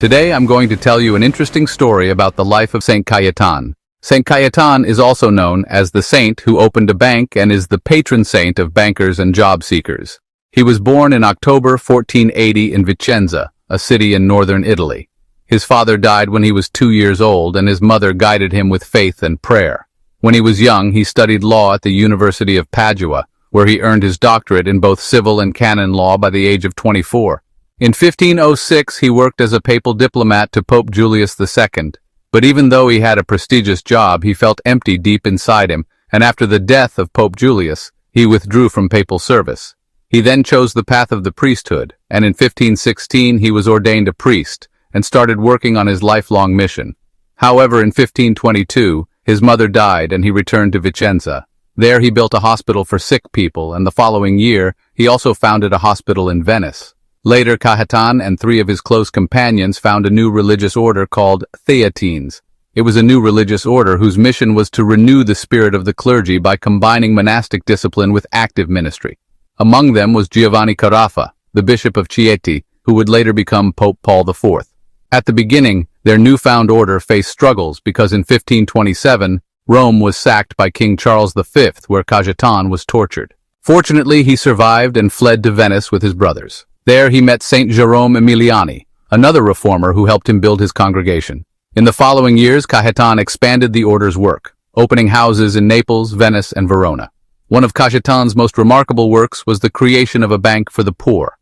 Today I'm going to tell you an interesting story about the life of Saint Cajetan. Saint Cajetan is also known as the saint who opened a bank and is the patron saint of bankers and job seekers. He was born in October 1480 in Vicenza, a city in northern Italy. His father died when he was 2 years old, and his mother guided him with faith and prayer. When he was young, he studied law at the University of Padua, where he earned his doctorate in both civil and canon law by the age of 24. In 1506, he worked as a papal diplomat to Pope Julius II. But even though he had a prestigious job, he felt empty deep inside him, and after the death of Pope Julius, he withdrew from papal service. He then chose the path of the priesthood, and in 1516 he was ordained a priest and started working on his lifelong mission. However, in 1522, his mother died and he returned to Vicenza. There he built a hospital for sick people, and the following year, he also founded a hospital in Venice. Later, Cajetan and 3 of his close companions found a new religious order called Theatines. It was a new religious order whose mission was to renew the spirit of the clergy by combining monastic discipline with active ministry. Among them was Giovanni Carafa, the Bishop of Chieti, who would later become Pope Paul IV. At the beginning, their newfound order faced struggles because in 1527, Rome was sacked by King Charles V, where Cajetan was tortured. Fortunately, he survived and fled to Venice with his brothers. There he met Saint Jerome Emiliani, another reformer who helped him build his congregation. In the following years, Cajetan expanded the order's work, opening houses in Naples, Venice, and Verona. One of Cajetan's most remarkable works was the creation of a bank for the poor.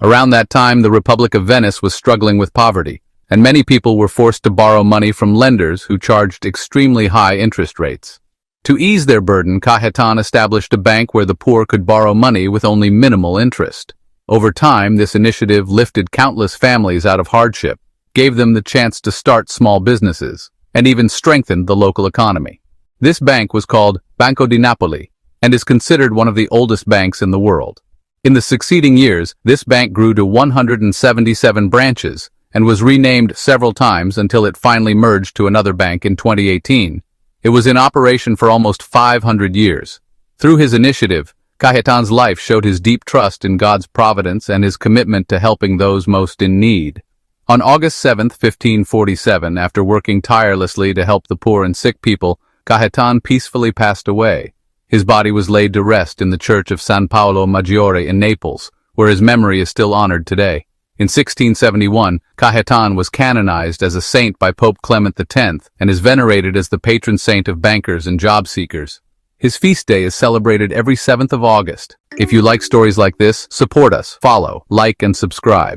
Around that time, the Republic of Venice was struggling with poverty, and many people were forced to borrow money from lenders who charged extremely high interest rates. To ease their burden, Cajetan established a bank where the poor could borrow money with only minimal interest. Over time, this initiative lifted countless families out of hardship, gave them the chance to start small businesses, and even strengthened the local economy. This bank was called Banco di Napoli, and is considered one of the oldest banks in the world. In the succeeding years, this bank grew to 177 branches, and was renamed several times until it finally merged to another bank in 2018. It was in operation for almost 500 years. Through his initiative, Cajetan's life showed his deep trust in God's providence and his commitment to helping those most in need. On August 7, 1547, after working tirelessly to help the poor and sick people, Cajetan peacefully passed away. His body was laid to rest in the church of San Paolo Maggiore in Naples, where his memory is still honored today. In 1671, Cajetan was canonized as a saint by Pope Clement X and is venerated as the patron saint of bankers and job seekers. His feast day is celebrated every 7th of August. If you like stories like this, support us, follow, like, and subscribe.